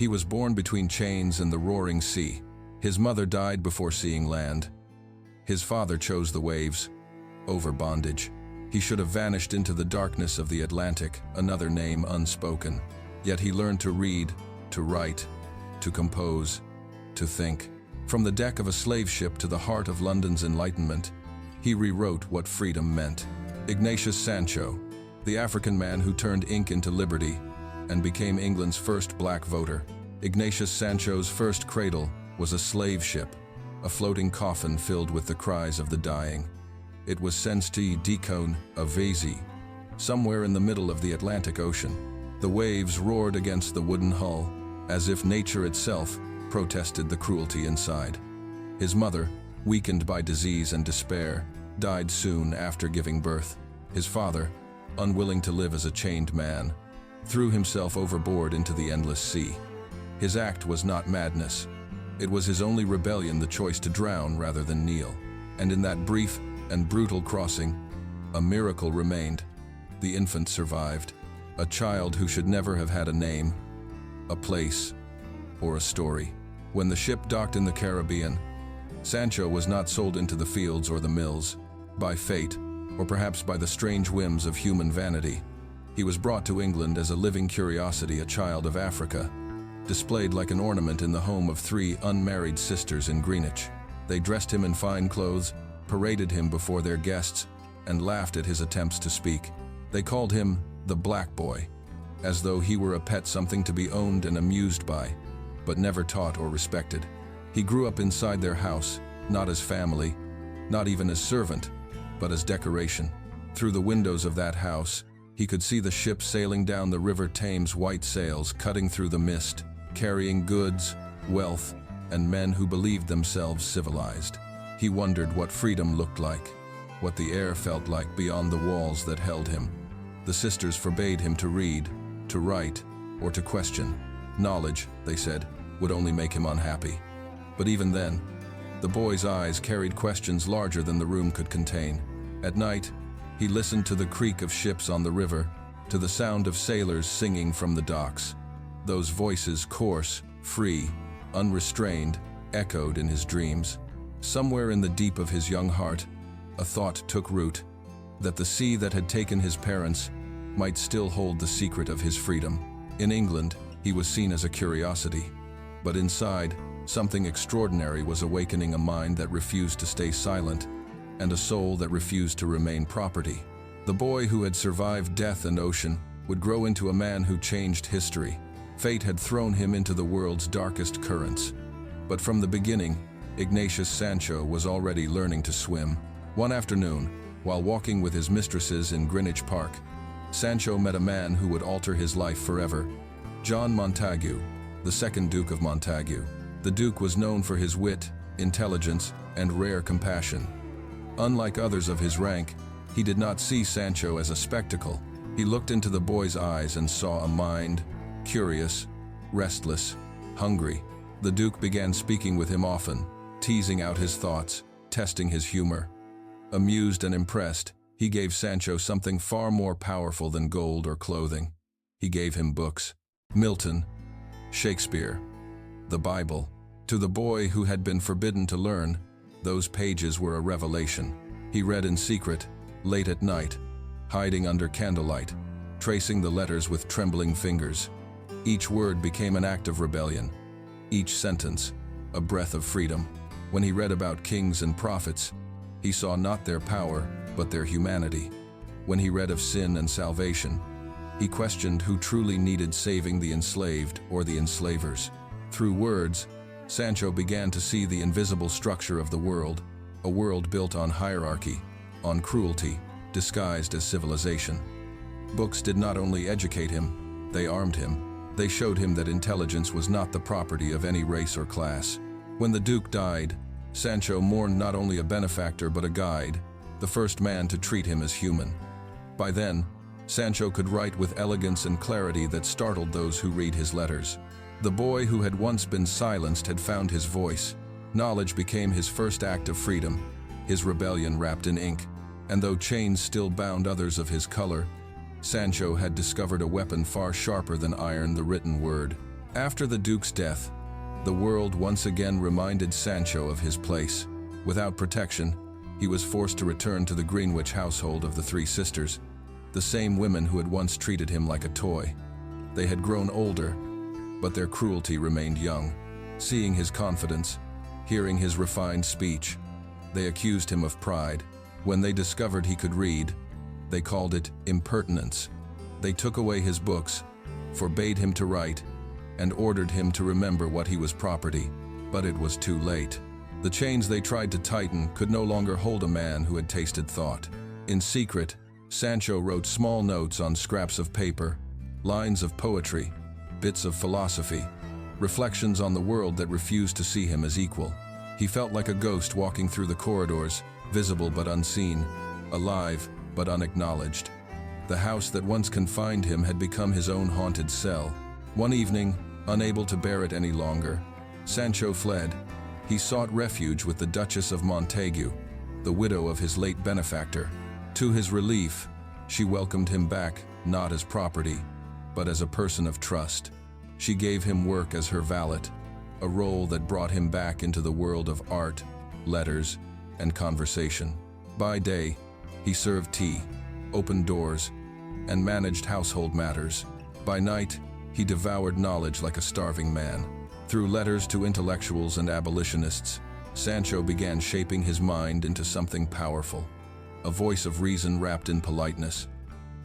He was born between chains and the roaring sea. His mother died before seeing land. His father chose the waves over bondage. He should have vanished into the darkness of the Atlantic, another name unspoken. Yet he learned to read, to write, to compose, to think. From the deck of a slave ship to the heart of London's Enlightenment, he rewrote what freedom meant. Ignatius Sancho, the African man who turned ink into liberty and became England's first black voter. Ignatius Sancho's first cradle was a slave ship, a floating coffin filled with the cries of the dying. It was Sensti Dicone of Vesi, somewhere in the middle of the Atlantic Ocean. The waves roared against the wooden hull, as if nature itself protested the cruelty inside. His mother, weakened by disease and despair, died soon after giving birth. His father, unwilling to live as a chained man, threw himself overboard into the endless sea. His act was not madness. It was his only rebellion, the choice to drown rather than kneel. And in that brief and brutal crossing, a miracle remained. The infant survived, a child who should never have had a name, a place, or a story. When the ship docked in the Caribbean, Sancho was not sold into the fields or the mills, by fate, or perhaps by the strange whims of human vanity. He was brought to England as a living curiosity, a child of Africa, displayed like an ornament in the home of 3 unmarried sisters in Greenwich. They dressed him in fine clothes, paraded him before their guests, and laughed at his attempts to speak. They called him the Black Boy, as though he were a pet, something to be owned and amused by, but never taught or respected. He grew up inside their house, not as family, not even as servant, but as decoration. Through the windows of that house, he could see the ship sailing down the River Thames, white sails cutting through the mist, carrying goods, wealth, and men who believed themselves civilized. He wondered what freedom looked like, what the air felt like beyond the walls that held him. The sisters forbade him to read, to write, or to question. Knowledge, they said, would only make him unhappy. But even then, the boy's eyes carried questions larger than the room could contain. At night, he listened to the creak of ships on the river, to the sound of sailors singing from the docks. Those voices, coarse, free, unrestrained, echoed in his dreams. Somewhere in the deep of his young heart, a thought took root, that the sea that had taken his parents might still hold the secret of his freedom. In England, he was seen as a curiosity, but inside, something extraordinary was awakening, a mind that refused to stay silent, and a soul that refused to remain property. The boy who had survived death and ocean would grow into a man who changed history. Fate had thrown him into the world's darkest currents. But from the beginning, Ignatius Sancho was already learning to swim. One afternoon, while walking with his mistresses in Greenwich Park, Sancho met a man who would alter his life forever. John Montague, the second Duke of Montague. The Duke was known for his wit, intelligence, and rare compassion. Unlike others of his rank, he did not see Sancho as a spectacle. He looked into the boy's eyes and saw a mind, curious, restless, hungry. The Duke began speaking with him often, teasing out his thoughts, testing his humor. Amused and impressed, he gave Sancho something far more powerful than gold or clothing. He gave him books. Milton, Shakespeare, the Bible. To the boy who had been forbidden to learn, those pages were a revelation. He read in secret, late at night, hiding under candlelight, tracing the letters with trembling fingers. Each word became an act of rebellion, each sentence a breath of freedom. When he read about kings and prophets, he saw not their power, but their humanity. When he read of sin and salvation, he questioned who truly needed saving, the enslaved or the enslavers. Through words, Sancho began to see the invisible structure of the world, a world built on hierarchy, on cruelty, disguised as civilization. Books did not only educate him, they armed him. They showed him that intelligence was not the property of any race or class. When the Duke died, Sancho mourned not only a benefactor but a guide, the first man to treat him as human. By then, Sancho could write with elegance and clarity that startled those who read his letters. The boy who had once been silenced had found his voice. Knowledge became his first act of freedom, his rebellion wrapped in ink. And though chains still bound others of his color, Sancho had discovered a weapon far sharper than iron, the written word. After the Duke's death, the world once again reminded Sancho of his place. Without protection, he was forced to return to the Greenwich household of the three sisters, the same women who had once treated him like a toy. They had grown older, but their cruelty remained young. Seeing his confidence, hearing his refined speech, they accused him of pride. When they discovered he could read, they called it impertinence. They took away his books, forbade him to write, and ordered him to remember what he was property. But it was too late. The chains they tried to tighten could no longer hold a man who had tasted thought. In secret, Sancho wrote small notes on scraps of paper, lines of poetry, bits of philosophy, reflections on the world that refused to see him as equal. He felt like a ghost walking through the corridors, visible but unseen, alive but unacknowledged. The house that once confined him had become his own haunted cell. One evening, unable to bear it any longer, Sancho fled. He sought refuge with the Duchess of Montague, the widow of his late benefactor. To his relief, she welcomed him back, not as property, but as a person of trust. She gave him work as her valet, a role that brought him back into the world of art, letters, and conversation. By day, he served tea, opened doors, and managed household matters. By night, he devoured knowledge like a starving man. Through letters to intellectuals and abolitionists, Sancho began shaping his mind into something powerful. A voice of reason wrapped in politeness,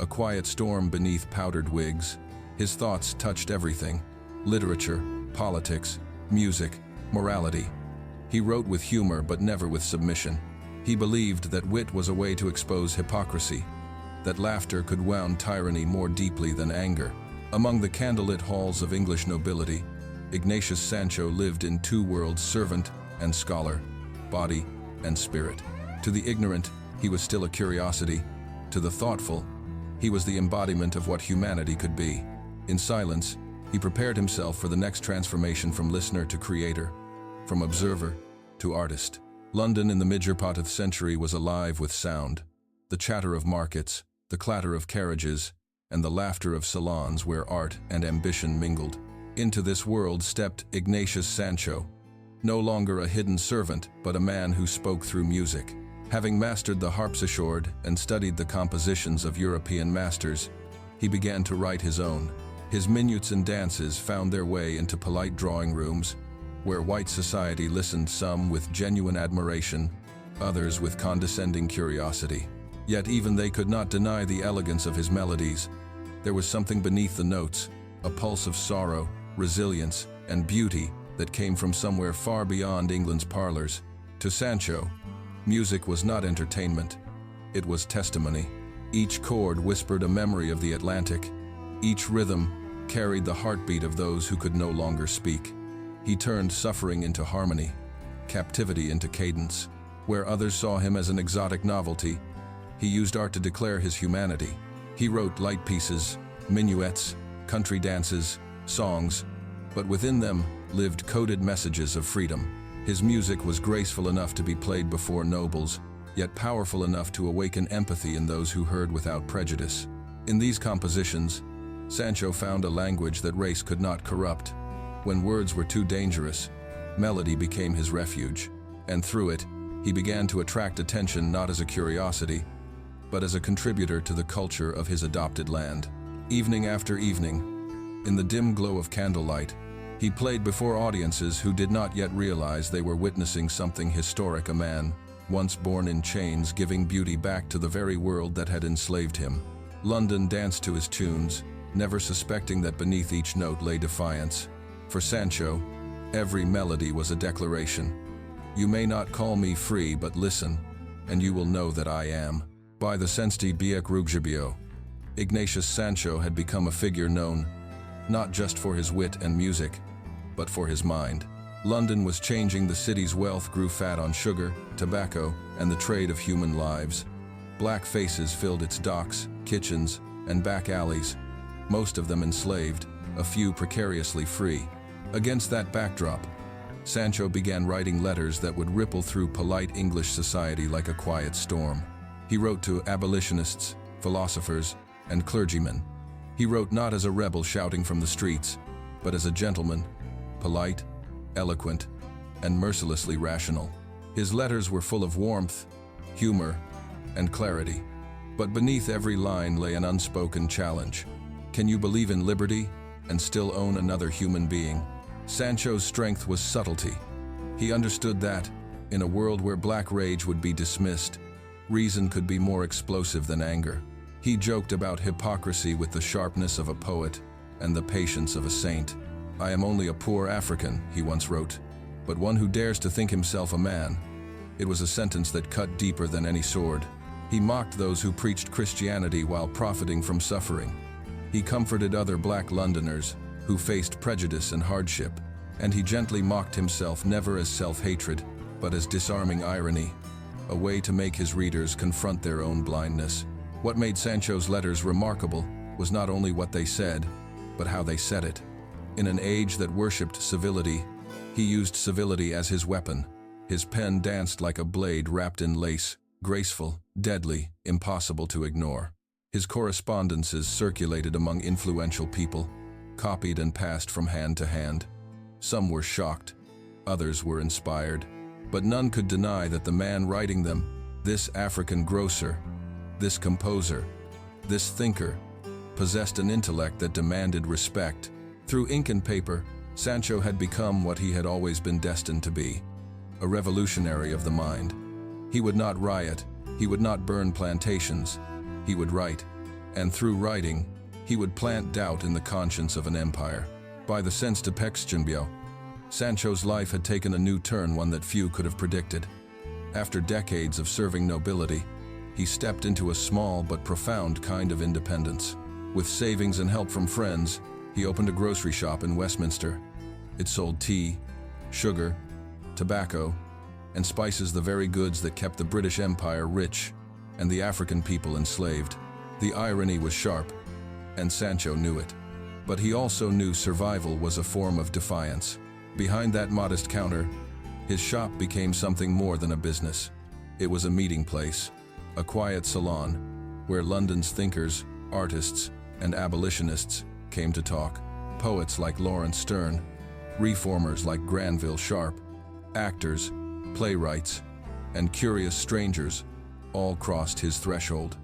a quiet storm beneath powdered wigs. His thoughts touched everything: literature, politics, music, morality. He wrote with humor but never with submission. He believed that wit was a way to expose hypocrisy, that laughter could wound tyranny more deeply than anger. Among the candlelit halls of English nobility, Ignatius Sancho lived in two worlds: servant and scholar, body and spirit. To the ignorant, he was still a curiosity. To the thoughtful, he was the embodiment of what humanity could be. In silence, he prepared himself for the next transformation from listener to creator, from observer to artist. London in the mid-14th century was alive with sound: the chatter of markets, the clatter of carriages, and the laughter of salons where art and ambition mingled. Into this world stepped Ignatius Sancho, no longer a hidden servant, but a man who spoke through music. Having mastered the harpsichord and studied the compositions of European masters, he began to write his own. His minutes and dances found their way into polite drawing rooms, where white society listened, some with genuine admiration, others with condescending curiosity. Yet even they could not deny the elegance of his melodies. There was something beneath the notes, a pulse of sorrow, resilience, and beauty that came from somewhere far beyond England's parlors. To Sancho, music was not entertainment, it was testimony. Each chord whispered a memory of the Atlantic. Each rhythm carried the heartbeat of those who could no longer speak. He turned suffering into harmony, captivity into cadence. Where others saw him as an exotic novelty, he used art to declare his humanity. He wrote light pieces, minuets, country dances, songs, but within them lived coded messages of freedom. His music was graceful enough to be played before nobles, yet powerful enough to awaken empathy in those who heard without prejudice. In these compositions, Sancho found a language that race could not corrupt. When words were too dangerous, melody became his refuge, and through it, he began to attract attention not as a curiosity, but as a contributor to the culture of his adopted land. Evening after evening, in the dim glow of candlelight, he played before audiences who did not yet realize they were witnessing something historic: a man, once born in chains, giving beauty back to the very world that had enslaved him. London danced to his tunes, never suspecting that beneath each note lay defiance. For Sancho, every melody was a declaration. You may not call me free, but listen, and you will know that I am. By the Sensti Biek Rugjibio, Ignatius Sancho had become a figure known not just for his wit and music, but for his mind. London was changing. The city's wealth grew fat on sugar, tobacco, and the trade of human lives. Black faces filled its docks, kitchens, and back alleys, most of them enslaved, a few precariously free. Against that backdrop, Sancho began writing letters that would ripple through polite English society like a quiet storm. He wrote to abolitionists, philosophers, and clergymen. He wrote not as a rebel shouting from the streets, but as a gentleman, polite, eloquent, and mercilessly rational. His letters were full of warmth, humor, and clarity. But beneath every line lay an unspoken challenge. Can you believe in liberty and still own another human being? Sancho's strength was subtlety. He understood that, in a world where black rage would be dismissed, reason could be more explosive than anger. He joked about hypocrisy with the sharpness of a poet and the patience of a saint. "I am only a poor African," he once wrote, "but one who dares to think himself a man." It was a sentence that cut deeper than any sword. He mocked those who preached Christianity while profiting from suffering. He comforted other black Londoners who faced prejudice and hardship, and he gently mocked himself, never as self-hatred, but as disarming irony, a way to make his readers confront their own blindness. What made Sancho's letters remarkable was not only what they said, but how they said it. In an age that worshipped civility, he used civility as his weapon. His pen danced like a blade wrapped in lace, graceful, deadly, impossible to ignore. His correspondences circulated among influential people, copied and passed from hand to hand. Some were shocked, others were inspired, but none could deny that the man writing them, this African grocer, this composer, this thinker, possessed an intellect that demanded respect. Through ink and paper, Sancho had become what he had always been destined to be, a revolutionary of the mind. He would not riot, he would not burn plantations, he would write, and through writing, he would plant doubt in the conscience of an empire. By the sense de Pexchenbio, Sancho's life had taken a new turn, one that few could have predicted. After decades of serving nobility, he stepped into a small but profound kind of independence. With savings and help from friends, he opened a grocery shop in Westminster. It sold tea, sugar, tobacco, and spices, the very goods that kept the British Empire rich and the African people enslaved. The irony was sharp, and Sancho knew it. But he also knew survival was a form of defiance. Behind that modest counter, his shop became something more than a business. It was a meeting place, a quiet salon, where London's thinkers, artists, and abolitionists came to talk. Poets like Lawrence Sterne, reformers like Granville Sharp, actors, playwrights, and curious strangers all crossed his threshold.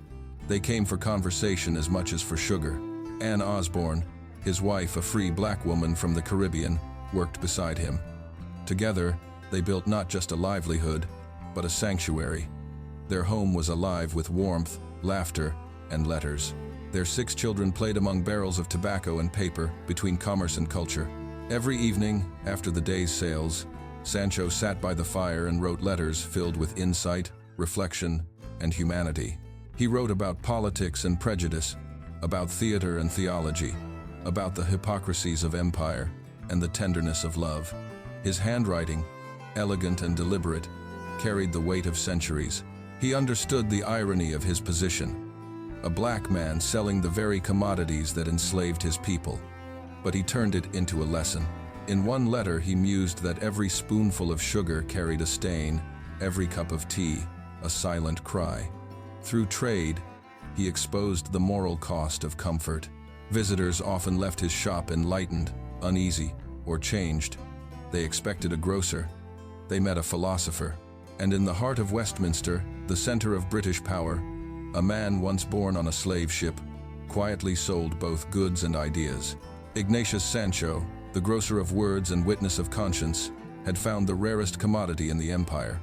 They came for conversation as much as for sugar. Anne Osborne, his wife, a free black woman from the Caribbean, worked beside him. Together, they built not just a livelihood, but a sanctuary. Their home was alive with warmth, laughter, and letters. Their 6 children played among barrels of tobacco and paper between commerce and culture. Every evening, after the day's sales, Sancho sat by the fire and wrote letters filled with insight, reflection, and humanity. He wrote about politics and prejudice, about theater and theology, about the hypocrisies of empire and the tenderness of love. His handwriting, elegant and deliberate, carried the weight of centuries. He understood the irony of his position, a black man selling the very commodities that enslaved his people. But he turned it into a lesson. In one letter, he mused that every spoonful of sugar carried a stain, every cup of tea, a silent cry. Through trade, he exposed the moral cost of comfort. Visitors often left his shop enlightened, uneasy, or changed. They expected a grocer. They met a philosopher. And in the heart of Westminster, the center of British power, a man once born on a slave ship quietly sold both goods and ideas. Ignatius Sancho, the grocer of words and witness of conscience, had found the rarest commodity in the empire: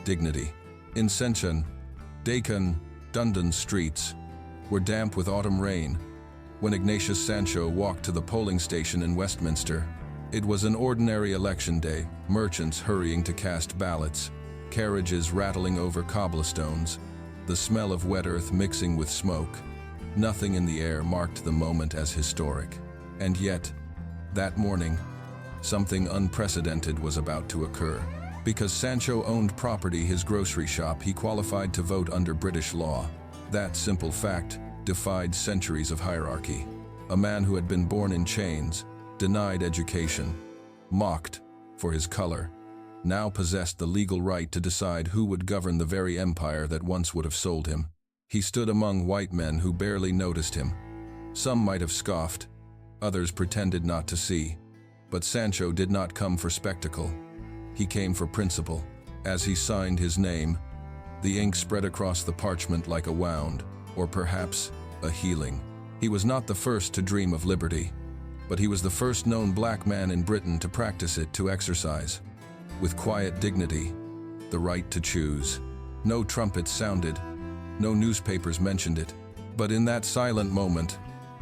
dignity. In Senchen, Dakin, Dundon's streets were damp with autumn rain. When Ignatius Sancho walked to the polling station in Westminster, it was an ordinary election day, merchants hurrying to cast ballots, carriages rattling over cobblestones, the smell of wet earth mixing with smoke. Nothing in the air marked the moment as historic. And yet, that morning, something unprecedented was about to occur. Because Sancho owned property, his grocery shop, he qualified to vote under British law. That simple fact defied centuries of hierarchy. A man who had been born in chains, denied education, mocked for his color, now possessed the legal right to decide who would govern the very empire that once would have sold him. He stood among white men who barely noticed him. Some might have scoffed, Others pretended not to see. But Sancho did not come for spectacle. He came for principle. As he signed his name, the ink spread across the parchment like a wound, or perhaps a healing. He was not the first to dream of liberty, but he was the first known black man in Britain to practice it, to exercise, with quiet dignity, the right to choose. No trumpets sounded, no newspapers mentioned it, but in that silent moment,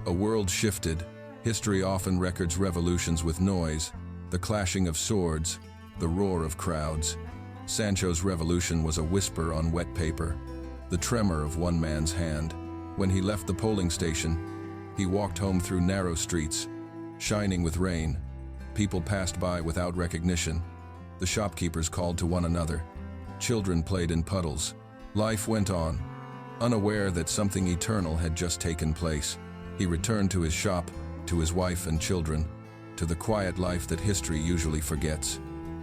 a world shifted. History often records revolutions with noise, the clashing of swords, the roar of crowds. Sancho's revolution was a whisper on wet paper, the tremor of one man's hand. When he left the polling station, he walked home through narrow streets, shining with rain. People passed by without recognition. The shopkeepers called to one another. Children played in puddles. Life went on, unaware that something eternal had just taken place. He returned to his shop, to his wife and children, to the quiet life that history usually forgets.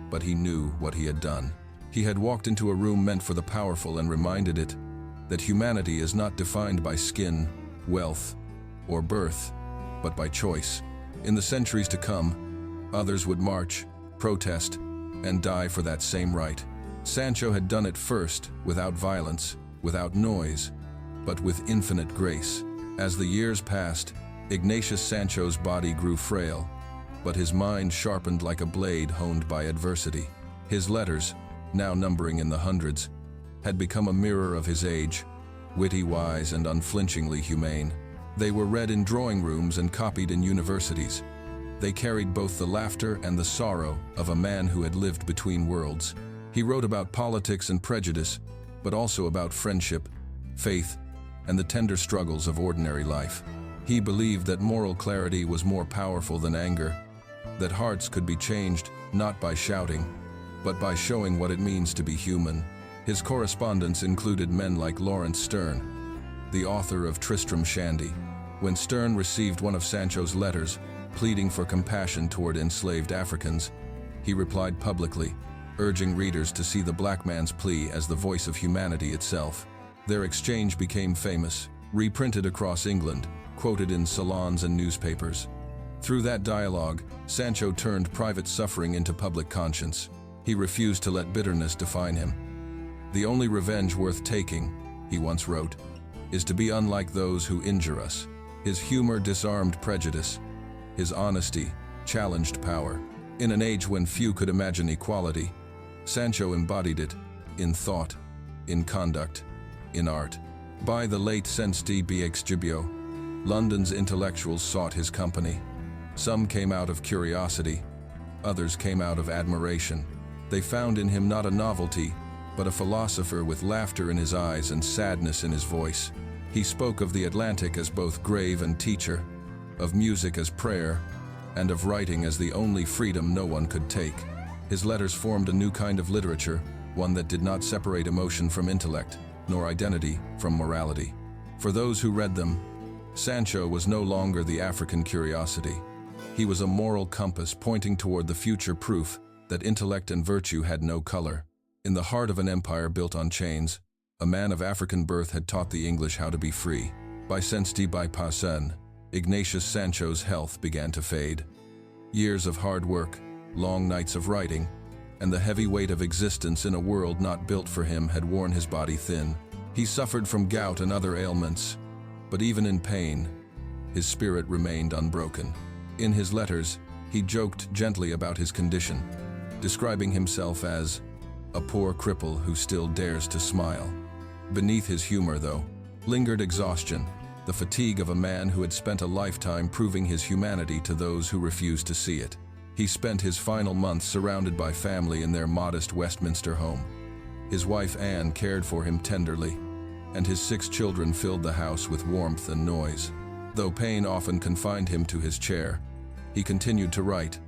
But he knew what he had done. He had walked into a room meant for the powerful and reminded it that humanity is not defined by skin, wealth, or birth, but by choice. In the centuries to come, others would march, protest, and die for that same right. Sancho had done it first, without violence, without noise, but with infinite grace. As the years passed, Ignatius Sancho's body grew frail, but his mind sharpened like a blade honed by adversity. His letters, now numbering in the hundreds, had become a mirror of his age, witty, wise, and unflinchingly humane. They were read in drawing rooms and copied in universities. They carried both the laughter and the sorrow of a man who had lived between worlds. He wrote about politics and prejudice, but also about friendship, faith, and the tender struggles of ordinary life. He believed that moral clarity was more powerful than anger, that hearts could be changed not by shouting, but by showing what it means to be human. His correspondence included men like Lawrence Sterne, the author of Tristram Shandy. When Sterne received one of Sancho's letters, pleading for compassion toward enslaved Africans, he replied publicly, urging readers to see the black man's plea as the voice of humanity itself. Their exchange became famous, reprinted across England, quoted in salons and newspapers. Through that dialogue, Sancho turned private suffering into public conscience. He refused to let bitterness define him. "The only revenge worth taking," he once wrote, "is to be unlike those who injure us." His humor disarmed prejudice. His honesty challenged power. In an age when few could imagine equality, Sancho embodied it in thought, in conduct, in art. By the late Sensti Bxgbio, London's intellectuals sought his company. Some came out of curiosity, others came out of admiration. They found in him not a novelty, but a philosopher with laughter in his eyes and sadness in his voice. He spoke of the Atlantic as both grave and teacher, of music as prayer, and of writing as the only freedom no one could take. His letters formed a new kind of literature, one that did not separate emotion from intellect, nor identity from morality. For those who read them, Sancho was no longer the African curiosity. He was a moral compass pointing toward the future, proof that intellect and virtue had no color. In the heart of an empire built on chains, a man of African birth had taught the English how to be free. By Sensti by Pasen, Ignatius Sancho's health began to fade. Years of hard work, long nights of writing, and the heavy weight of existence in a world not built for him had worn his body thin. He suffered from gout and other ailments, but even in pain, his spirit remained unbroken. In his letters, he joked gently about his condition, describing himself as a poor cripple who still dares to smile. Beneath his humor, though, lingered exhaustion, the fatigue of a man who had spent a lifetime proving his humanity to those who refused to see it. He spent his final months surrounded by family in their modest Westminster home. His wife Anne cared for him tenderly, and his 6 children filled the house with warmth and noise. Though pain often confined him to his chair, he continued to write,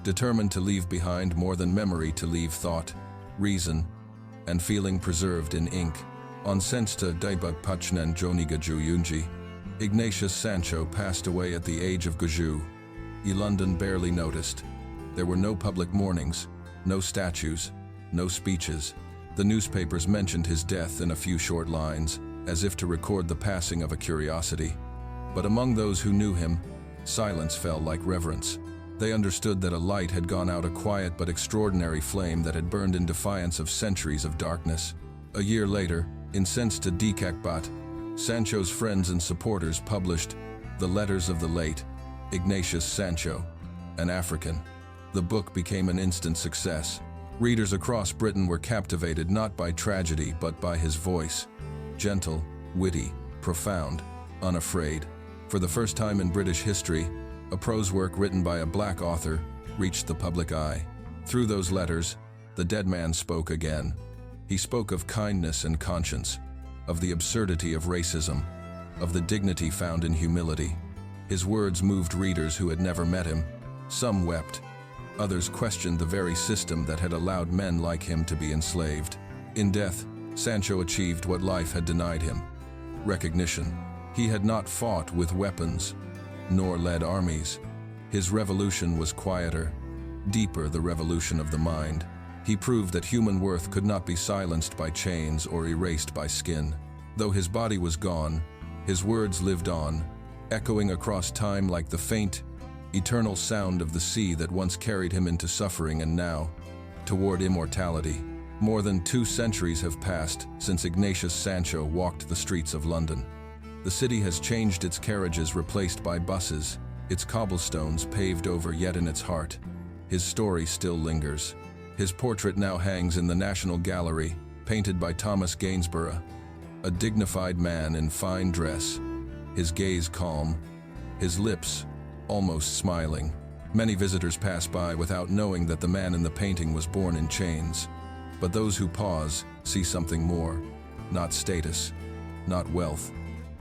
determined to leave behind more than memory, to leave thought, reason, and feeling preserved in ink. On Sensta Daibak Pachnen Joni Gaju Yunji, Ignatius Sancho passed away at the age of Gaju. London barely noticed. There were no public mournings, no statues, no speeches. The newspapers mentioned his death in a few short lines, as if to record the passing of a curiosity. But among those who knew him, silence fell like reverence. They understood that a light had gone out, a quiet but extraordinary flame that had burned in defiance of centuries of darkness. A year later, incensed to Dekakbat, Sancho's friends and supporters published The Letters of the Late Ignatius Sancho, an African. The book became an instant success. Readers across Britain were captivated not by tragedy but by his voice. Gentle, witty, profound, unafraid. For the first time in British history, a prose work written by a black author reached the public eye. Through those letters, the dead man spoke again. He spoke of kindness and conscience, of the absurdity of racism, of the dignity found in humility. His words moved readers who had never met him. Some wept. Others questioned the very system that had allowed men like him to be enslaved. In death, Sancho achieved what life had denied him: recognition. He had not fought with weapons, nor led armies. His revolution was quieter, deeper, the revolution of the mind. He proved that human worth could not be silenced by chains or erased by skin. Though his body was gone, his words lived on, echoing across time like the faint, eternal sound of the sea that once carried him into suffering and now toward immortality. More than 2 centuries have passed since Ignatius Sancho walked the streets of London. The city has changed, its carriages replaced by buses, its cobblestones paved over, yet in its heart, his story still lingers. His portrait now hangs in the National Gallery, painted by Thomas Gainsborough, a dignified man in fine dress, his gaze calm, his lips almost smiling. Many visitors pass by without knowing that the man in the painting was born in chains. But those who pause see something more, not status, not wealth,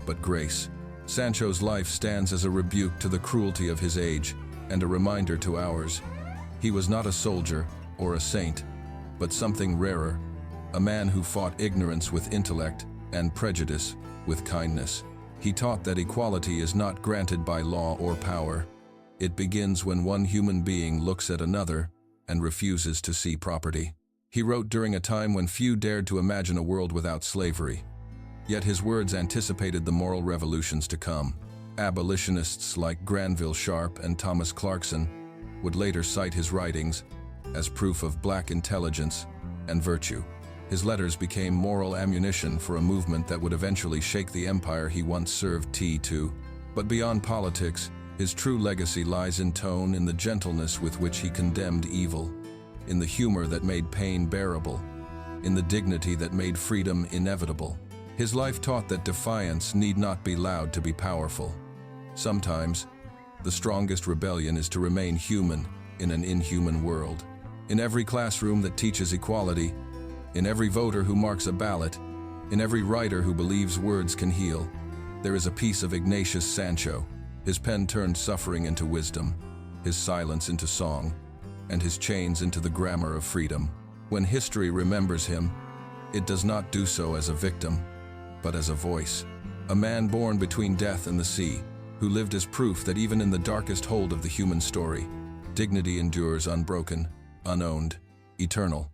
but grace. Sancho's life stands as a rebuke to the cruelty of his age and a reminder to ours. He was not a soldier or a saint, but something rarer, a man who fought ignorance with intellect and prejudice with kindness. He taught that equality is not granted by law or power. It begins when one human being looks at another and refuses to see property. He wrote during a time when few dared to imagine a world without slavery. Yet his words anticipated the moral revolutions to come. Abolitionists like Granville Sharp and Thomas Clarkson would later cite his writings as proof of black intelligence and virtue. His letters became moral ammunition for a movement that would eventually shake the empire he once served to. But beyond politics, his true legacy lies in tone, in the gentleness with which he condemned evil, in the humor that made pain bearable, in the dignity that made freedom inevitable. His life taught that defiance need not be loud to be powerful. Sometimes, the strongest rebellion is to remain human in an inhuman world. In every classroom that teaches equality, in every voter who marks a ballot, in every writer who believes words can heal, there is a piece of Ignatius Sancho. His pen turned suffering into wisdom, his silence into song, and his chains into the grammar of freedom. When history remembers him, it does not do so as a victim, but as a voice. A man born between death and the sea, who lived as proof that even in the darkest hold of the human story, dignity endures unbroken, unowned, eternal.